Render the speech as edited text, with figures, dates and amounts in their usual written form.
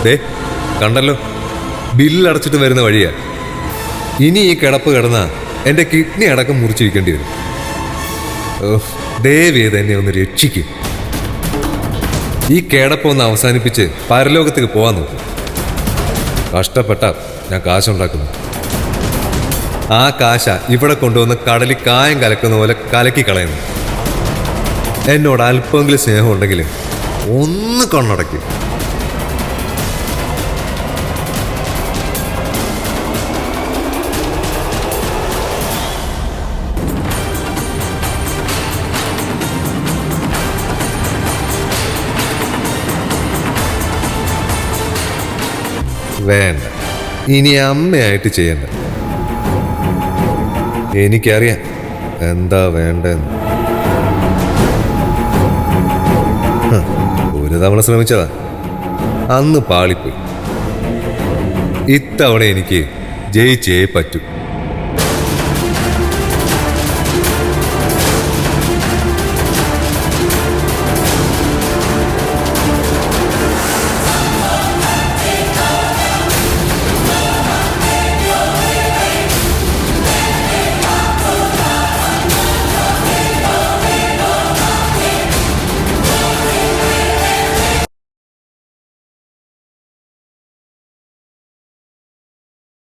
ദേ കണ്ടല്ലോ, ബില്ലടച്ചിട്ട് വരുന്ന വഴിയാ. ഇനി ഈ കിടപ്പ് കിടന്നാ എൻ്റെ കിഡ്നി അടക്കം മുറിച്ചിരിക്കേണ്ടി വരും. ദേവിയെ തന്നെ ഒന്ന് രക്ഷിക്കും. ഈ കിടപ്പൊന്ന് അവസാനിപ്പിച്ച് പരലോകത്തേക്ക് പോകാൻ നോക്കും. കഷ്ടപ്പെട്ടാ ഞാൻ കാശുണ്ടാക്കുന്നു. ആ കാശ ഇവിടെ കൊണ്ടുവന്ന് കടലിൽ കായം കലക്കുന്ന പോലെ കലക്കി കളയുന്നു. എന്നോട് അല്പമെങ്കിലും സ്നേഹം ഉണ്ടെങ്കിൽ ഒന്ന് കണ്ണടയ്ക്കും. വേണ്ട, ഇനി അമ്മയായിട്ട് ചെയ്യണ്ട. എനിക്കറിയാം എന്താ വേണ്ടെന്ന്. ഒരു തവണ ശ്രമിച്ചതാ, അന്ന് പാളിപ്പോയി. ഇത്തവണ എനിക്ക് ജയിച്ചേ പറ്റൂ.